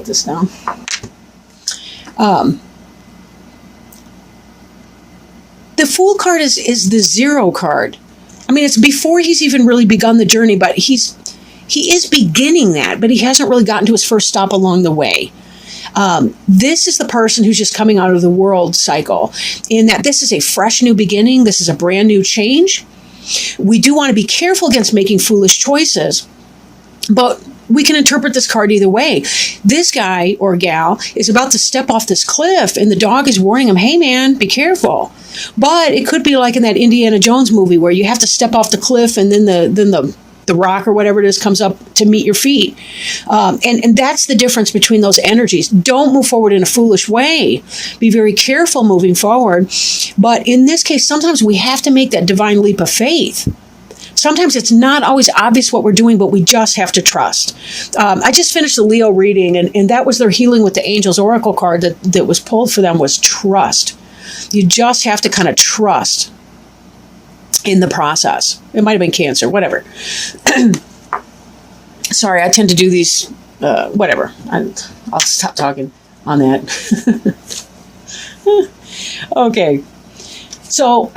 this down. The Fool card is the 0 card. I mean, it's before he's even really begun the journey, but he is beginning that, but he hasn't really gotten to his first stop along the way. This is the person who's just coming out of the world cycle, in that this is a fresh new beginning. This is a brand new change. We do want to be careful against making foolish choices, but we can interpret this card either way. This guy or gal is about to step off this cliff, and the dog is warning him, hey man, be careful. But it could be like in that Indiana Jones movie where you have to step off the cliff, and then the rock or whatever it is comes up to meet your feet. And that's the difference between those energies. Don't move forward in a foolish way. Be very careful moving forward. But in this case, sometimes we have to make that divine leap of faith. Sometimes it's not always obvious what we're doing, but we just have to trust. I just finished the Leo reading, and that was their Healing with the Angels Oracle card that was pulled for them, was trust. You just have to kind of trust in the process. It might have been Cancer, whatever. Sorry, I tend to do these, whatever. I'll stop talking on that. Okay. So,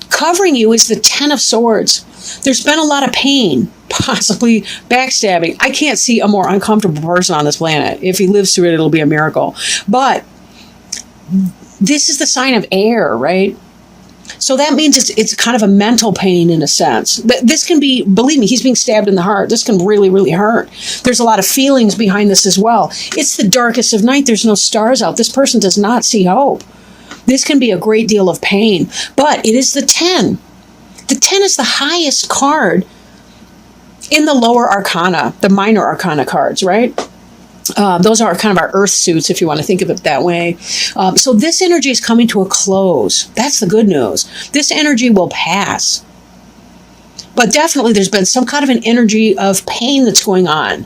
covering you is the 10 of Swords. There's been a lot of pain, possibly backstabbing. I can't see a more uncomfortable person on this planet. If he lives through it, it'll be a miracle. But this is the sign of air, right? So that means it's kind of a mental pain in a sense. This can be, believe me, he's being stabbed in the heart. This can really, really hurt. There's a lot of feelings behind this as well. It's the darkest of night. There's no stars out. This person does not see hope. This can be a great deal of pain, but it is the 10. The 10 is the highest card in the lower arcana, the minor arcana cards, right? Those are kind of our earth suits, if you want to think of it that way. So this energy is coming to a close. That's the good news. This energy will pass. But definitely there's been some kind of an energy of pain that's going on.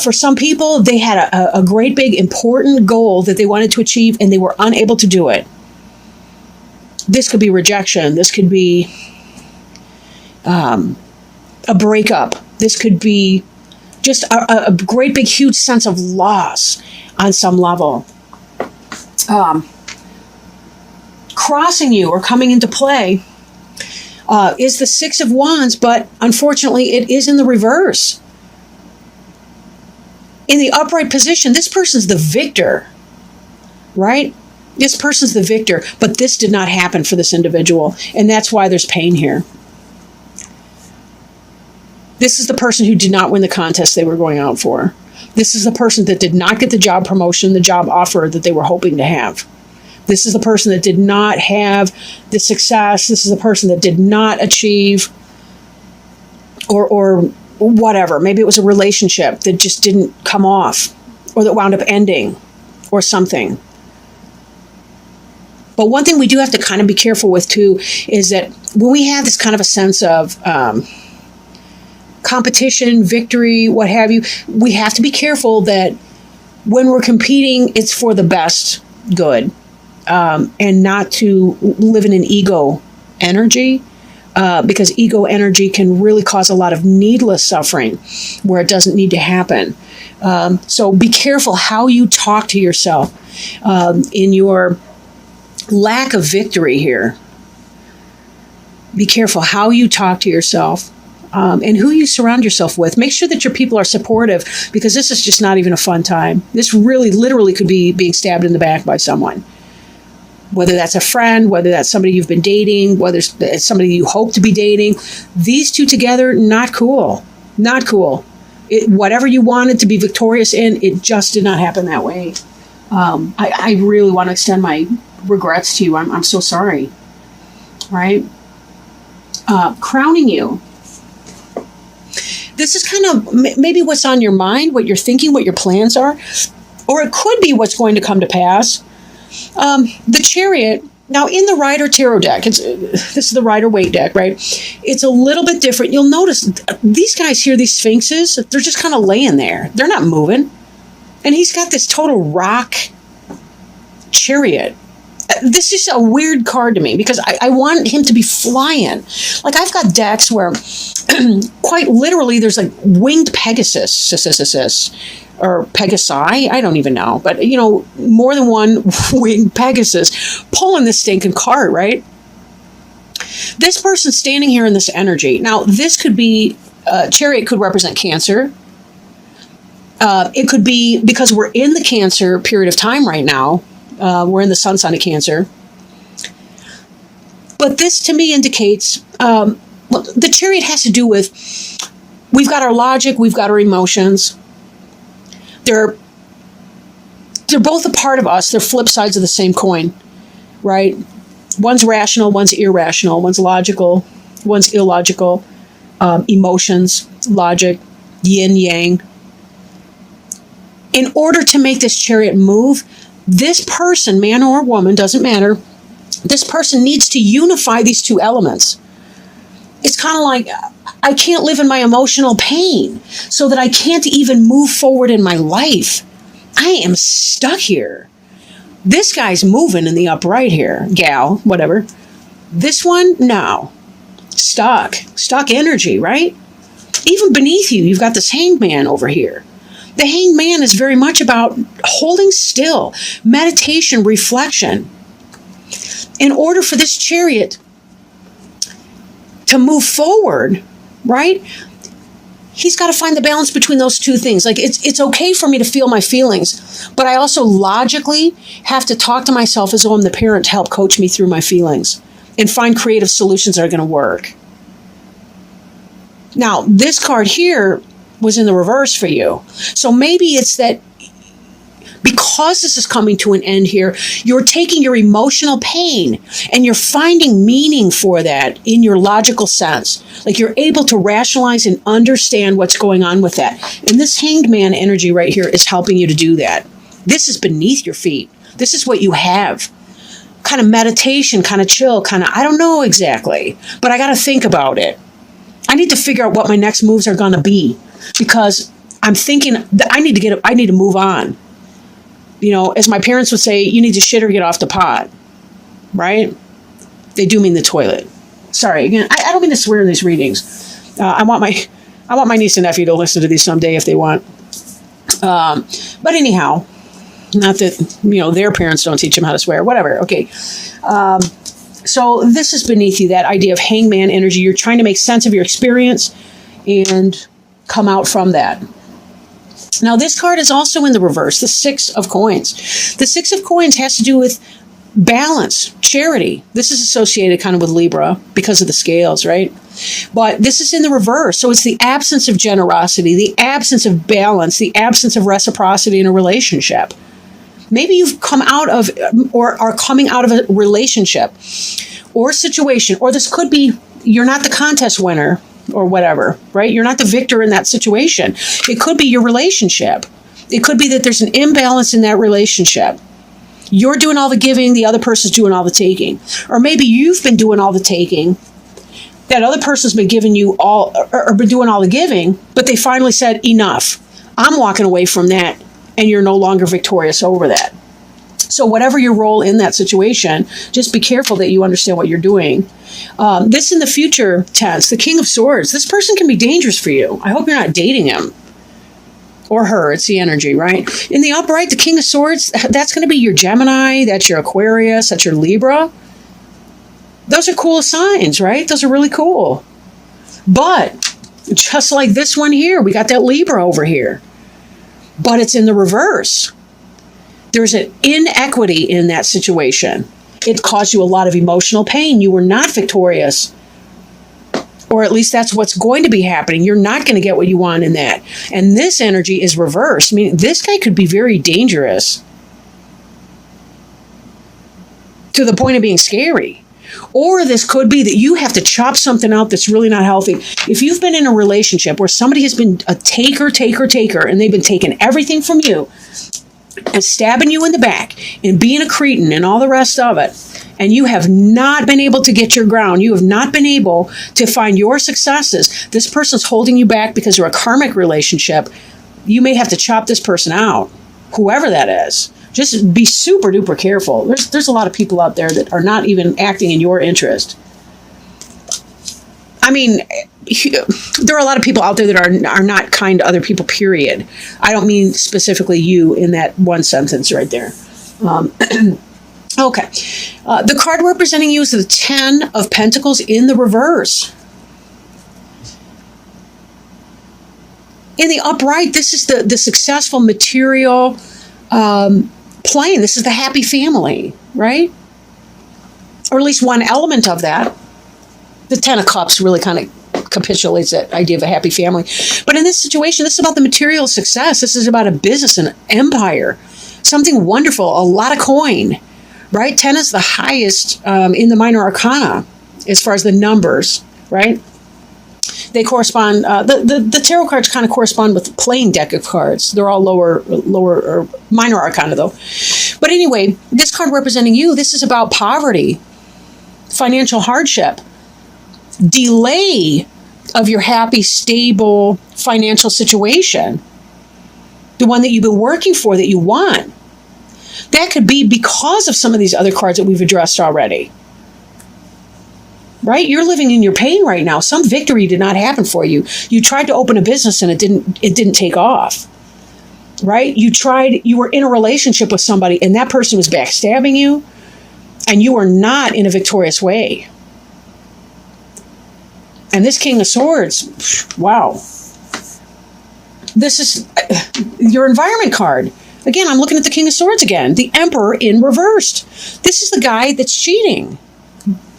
For some people, they had a great big important goal that they wanted to achieve, and they were unable to do it. This could be rejection. This could be a breakup. This could be just a great big huge sense of loss on some level. Crossing you or coming into play is the 6 of Wands, but unfortunately it is in the reverse. In the upright position, this person's the victor, right? This person's the victor, but this did not happen for this individual, and that's why there's pain here. This is the person who did not win the contest they were going out for. This is the person that did not get the job promotion, the job offer that they were hoping to have. This is the person that did not have the success. This is the person that did not achieve or whatever. Maybe it was a relationship that just didn't come off, or that wound up ending, or something. But one thing we do have to kind of be careful with too is that when we have this kind of a sense of competition, victory, what have you, we have to be careful that when we're competing, it's for the best good, and not to live in an ego energy, because ego energy can really cause a lot of needless suffering where it doesn't need to happen. So be careful how you talk to yourself in your lack of victory here. Be careful how you talk to yourself. And who you surround yourself with. Make sure that your people are supportive, because this is just not even a fun time. This really literally could be being stabbed in the back by someone. Whether that's a friend, whether that's somebody you've been dating, whether it's somebody you hope to be dating. These two together, not cool. Not cool. Whatever you wanted to be victorious in, it just did not happen that way. I really want to extend my regrets to you. I'm so sorry. Right? Crowning you. This is kind of maybe what's on your mind, what you're thinking, what your plans are, or it could be what's going to come to pass. The Chariot, now in the Rider Tarot deck, this is the Rider Waite deck, right? It's a little bit different. You'll notice these guys here, these Sphinxes, they're just kind of laying there. They're not moving. And he's got this total rock chariot. This is a weird card to me because I want him to be flying. Like I've got decks where quite literally there's like winged Pegasus or Pegasi, I don't even know, but more than one winged Pegasus pulling this stinking cart, right? This person standing here in this energy. Now, this could be, Chariot could represent Cancer. It could be because we're in the Cancer period of time right now. We're in the sun sign of Cancer. But this to me indicates, the Chariot has to do with, we've got our logic, we've got our emotions. They're both a part of us. They're flip sides of the same coin, right? One's rational, one's irrational, one's logical, one's illogical. Emotions, logic, yin, yang. In order to make this Chariot move, this person, man or woman, doesn't matter, this person needs to unify these two elements. It's kind of like, I can't live in my emotional pain so that I can't even move forward in my life. I am stuck here. This guy's moving in the upright here, gal, whatever. This one, no. Stuck energy, right? Even beneath you, you've got this Hanged Man over here. The Hanged Man is very much about holding still, meditation, reflection. In order for this Chariot to move forward, right? He's got to find the balance between those two things. Like, it's okay for me to feel my feelings, but I also logically have to talk to myself as though I'm the parent to help coach me through my feelings and find creative solutions that are going to work. Now, this card here was in the reverse for you. So maybe it's that because this is coming to an end here, you're taking your emotional pain and you're finding meaning for that in your logical sense. Like, you're able to rationalize and understand what's going on with that. And this Hanged Man energy right here is helping you to do that. This is beneath your feet. This is what you have. Kind of meditation, kind of chill, kind of, I don't know exactly, but I got to think about it. I need to figure out what my next moves are going to be, because I'm thinking that I need to move on. As my parents would say, you need to shit or get off the pot, right? They do mean the toilet. Sorry, again, I don't mean to swear in these readings. I want my niece and nephew to listen to these someday if they want. But anyhow, not that, their parents don't teach them how to swear, whatever. Okay. So this is beneath you, that idea of Hanged Man energy. You're trying to make sense of your experience and come out from that. Now, this card is also in the reverse, the Six of Coins. The Six of Coins has to do with balance, charity. This is associated kind of with Libra because of the scales, right? But this is in the reverse. So it's the absence of generosity, the absence of balance, the absence of reciprocity in a relationship. Maybe you've come out of or are coming out of a relationship or situation, or this could be you're not the contest winner or whatever, right? You're not the victor in that situation. It could be your relationship. It could be that there's an imbalance in that relationship. You're doing all the giving, the other person's doing all the taking. Or maybe you've been doing all the taking, that other person's been giving you all, or been doing all the giving, but they finally said, enough. I'm walking away from that, and you're no longer victorious over that. So whatever your role in that situation, just be careful that you understand what you're doing. This in the future tense, the King of Swords, this person can be dangerous for you. I hope you're not dating him or her. It's the energy, right? In the upright, the King of Swords, that's going to be your Gemini, that's your Aquarius, that's your Libra. Those are cool signs, right? Those are really cool. But just like this one here, we got that Libra over here. But it's in the reverse. There's an inequity in that situation. It caused you a lot of emotional pain. You were not victorious. Or at least that's what's going to be happening. You're not going to get what you want in that. And this energy is reversed. I mean, this guy could be very dangerous to the point of being scary. Or this could be that you have to chop something out that's really not healthy. If you've been in a relationship where somebody has been a taker, and they've been taking everything from you and stabbing you in the back and being a cretin and all the rest of it, and you have not been able to get your ground, you have not been able to find your successes, this person's holding you back because they're a karmic relationship, you may have to chop this person out, whoever that is. Just be super duper careful. There's a lot of people out there that are not even acting in your interest. I mean, there are a lot of people out there that are not kind to other people, period. I don't mean specifically you in that one sentence right there. Okay. The card representing you is the 10 of Pentacles in the reverse. In the upright, this is the successful material plane. This is the happy family, right? Or at least one element of that. The 10 of Cups really kind of capitulates that idea of a happy family. But in this situation, this is about the material success. This is about a business, an empire, something wonderful, a lot of coin, right? 10 is the highest in the minor arcana as far as the numbers, right? They correspond, the tarot cards kind of correspond with the playing deck of cards. They're all lower or minor arcana though. But anyway, this card representing you, this is about poverty, financial hardship, delay of your happy, stable financial situation, the one that you've been working for, that you want. That could be because of some of these other cards that we've addressed already. Right? You're living in your pain right now. Some victory did not happen for you. You tried to open a business and it didn't take off. Right? You were in a relationship with somebody and that person was backstabbing you and you were not in a victorious way. And this King of Swords, wow. This is your environment card. Again, I'm looking at the King of Swords again. The Emperor in reversed. This is the guy that's cheating.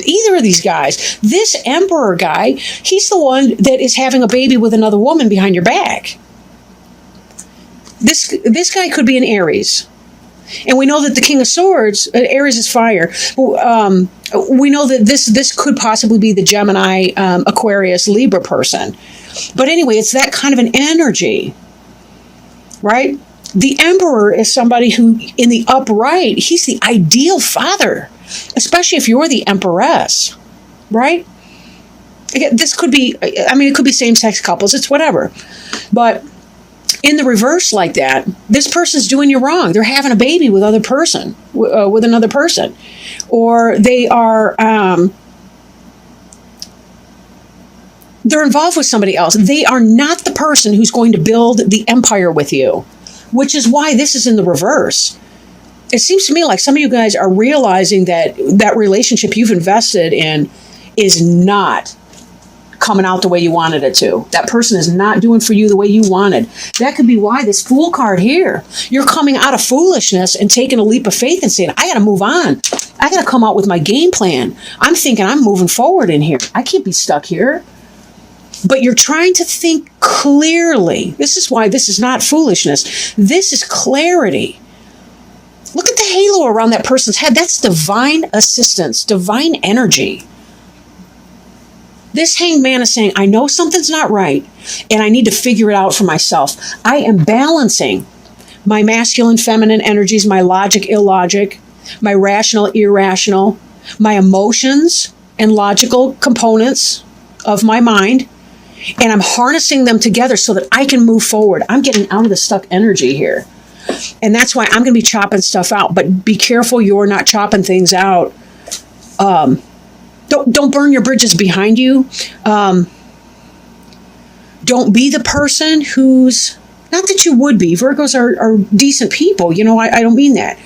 Either of these guys. This Emperor guy, he's the one that is having a baby with another woman behind your back. This guy could be an Aries. And we know that the King of Swords, Aries is fire. We know that this could possibly be the Gemini, Aquarius, Libra person. But anyway, it's that kind of an energy, right? The Emperor is somebody who, in the upright, he's the ideal father, especially if you're the Empress, right? Again, this could be, I mean, it could be same-sex couples, it's whatever. But in the reverse like that, this person's doing you wrong. They're having a baby with another person. Or they are, they're involved with somebody else. They are not the person who's going to build the empire with you, which is why this is in the reverse. It seems to me like some of you guys are realizing that that relationship you've invested in is not coming out the way you wanted it to. That person is not doing for you the way you wanted. That could be why this Fool card here. You're coming out of foolishness and taking a leap of faith and saying, I got to move on. I got to come out with my game plan. I'm thinking I'm moving forward in here. I can't be stuck here. But you're trying to think clearly. This is why this is not foolishness. This is clarity. Look at the halo around that person's head. That's divine assistance, divine energy. This Hanged Man is saying, I know something's not right, and I need to figure it out for myself. I am balancing my masculine, feminine energies, my logic, illogic, my rational, irrational, my emotions and logical components of my mind, and I'm harnessing them together so that I can move forward. I'm getting out of the stuck energy here. And that's why I'm going to be chopping stuff out. But be careful you're not chopping things out. Don't burn your bridges behind you. Don't be the person who's, not that you would be. Virgos are decent people. You know, I don't mean that.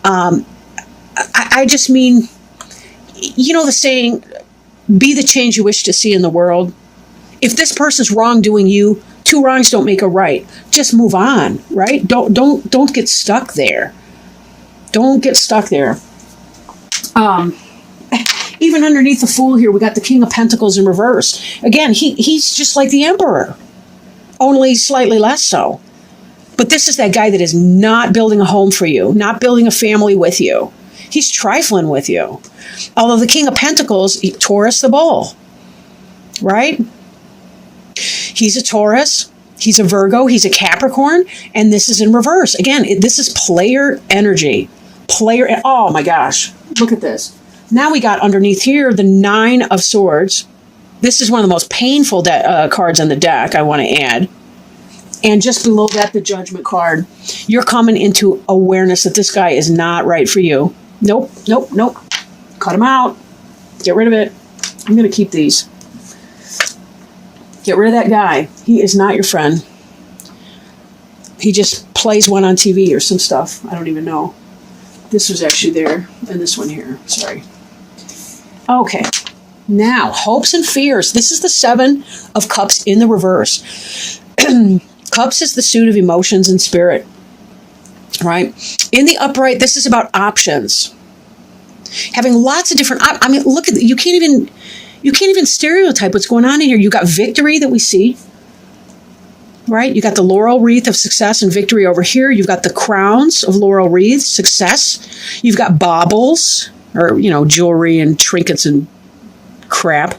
I just mean, you know the saying, be the change you wish to see in the world. If this person's wrongdoing you, two wrongs don't make a right. Just move on, right? Don't get stuck there. Don't get stuck there. Even underneath the Fool here, we got the King of Pentacles in reverse. Again, he's just like the Emperor, only slightly less so. But this is that guy that is not building a home for you, not building a family with you. He's trifling with you. Although the King of Pentacles, Taurus the bull, right? He's a Taurus, he's a Virgo, he's a Capricorn, and this is in reverse. Again, this is player energy. Oh my gosh, look at this. Now we got underneath here the 9 of Swords. This is one of the most painful cards on the deck, I want to add. And just below that, the Judgment card. You're coming into awareness that this guy is not right for you. Nope. Cut him out. Get rid of it. I'm going to keep these. Get rid of that guy. He is not your friend. He just plays one on TV or some stuff. I don't even know. This was actually there, and this one here. Sorry. Okay. Now, hopes and fears. This is the 7 of Cups in the reverse. Cups is the suit of emotions and spirit. Right? In the upright, this is about options. Having lots of different, I mean, look at, you can't even stereotype what's going on in here. You got victory that we see, right? You got the laurel wreath of success and victory over here. You've got the crowns of laurel wreaths, success. You've got baubles, or, jewelry and trinkets and crap.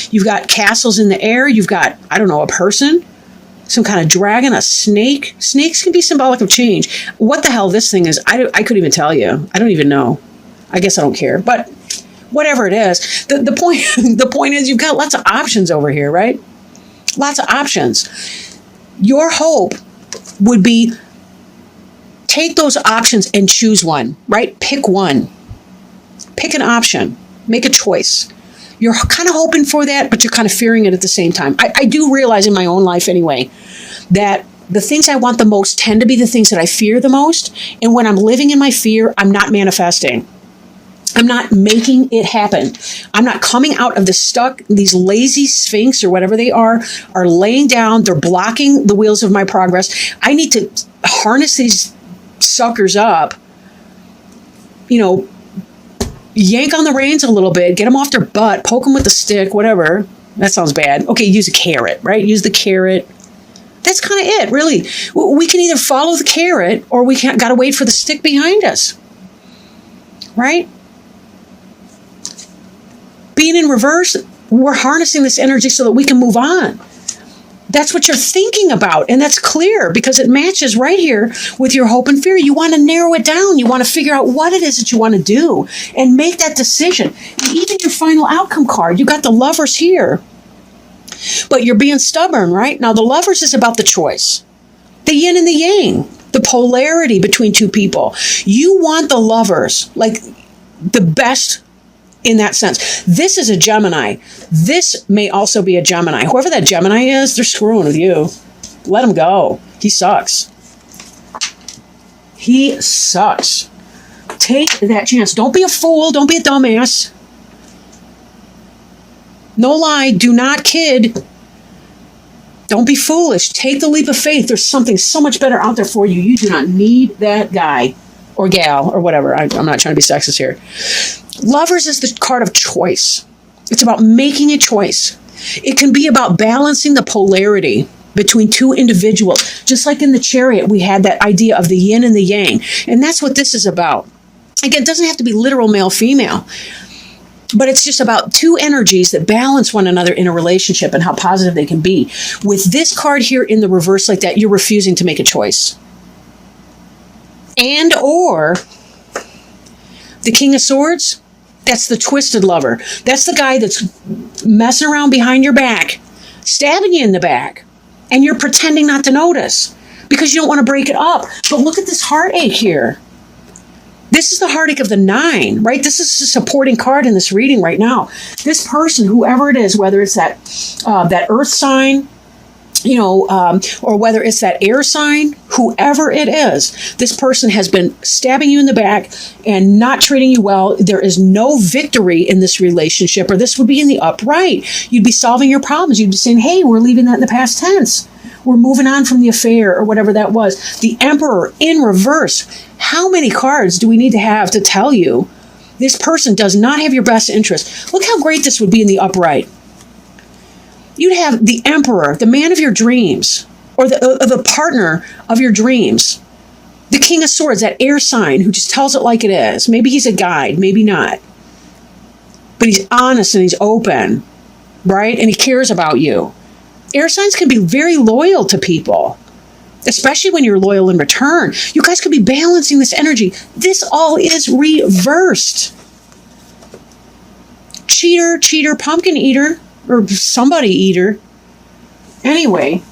You've got castles in the air. You've got, I don't know, a person, some kind of dragon, a snake. Snakes can be symbolic of change. What the hell this thing is, I couldn't even tell you. I don't even know. I guess I don't care. But whatever it is, the point is you've got lots of options over here, right? Lots of options. Your hope would be take those options and choose one, right? Pick one. Pick an option. Make a choice. You're kind of hoping for that, but you're kind of fearing it at the same time. I do realize in my own life anyway, that the things I want the most tend to be the things that I fear the most. And when I'm living in my fear, I'm not manifesting. I'm not making it happen. I'm not coming out of the stuck, these lazy sphinx or whatever they are laying down. They're blocking the wheels of my progress. I need to harness these suckers up, yank on the reins a little bit, get them off their butt, poke them with the stick, whatever. That sounds bad. Okay, use a carrot, right? Use the carrot. That's kind of it, really. We can either follow the carrot or we got to wait for the stick behind us, right? Being in reverse, we're harnessing this energy so that we can move on. That's what you're thinking about, and that's clear because it matches right here with your hope and fear. You want to narrow it down. You want to figure out what it is that you want to do and make that decision. And even your final outcome card, you got the Lovers here, but you're being stubborn, right? Now, the Lovers is about the choice, the yin and the yang, the polarity between two people. You want the Lovers, like the best in that sense. This is a Gemini. This may also be a Gemini. Whoever that Gemini is, they're screwing with you. Let him go. He sucks. He sucks. Take that chance. Don't be a fool. Don't be a dumbass. No lie. Do not kid. Don't be foolish. Take the leap of faith. There's something so much better out there for you. You do not need that guy or gal or whatever. I'm not trying to be sexist here. Lovers is the card of choice. It's about making a choice. It can be about balancing the polarity between two individuals. Just like in the Chariot, we had that idea of the yin and the yang. And that's what this is about. Again, it doesn't have to be literal male-female. But it's just about two energies that balance one another in a relationship and how positive they can be. With this card here in the reverse like that, you're refusing to make a choice. And or the King of Swords, that's the twisted lover. That's the guy that's messing around behind your back, stabbing you in the back, and you're pretending not to notice because you don't want to break it up. But look at this heartache here. This is the heartache of the 9, right? This is a supporting card in this reading right now. This person, whoever it is, whether it's that earth sign, or whether it's that air sign, whoever it is, this person has been stabbing you in the back and not treating you well. There is no victory in this relationship, or this would be in the upright. You'd be solving your problems. You'd be saying, hey, we're leaving that in the past tense. We're moving on from the affair or whatever that was. The Emperor in reverse. How many cards do we need to have to tell you this person does not have your best interest? Look how great this would be in the upright. You'd have the Emperor, the man of your dreams, or the partner of your dreams. The King of Swords, that air sign who just tells it like it is. Maybe he's a guide, maybe not. But he's honest and he's open, right? And he cares about you. Air signs can be very loyal to people, especially when you're loyal in return. You guys could be balancing this energy. This all is reversed. Cheater, pumpkin eater, or somebody eater. Anyway,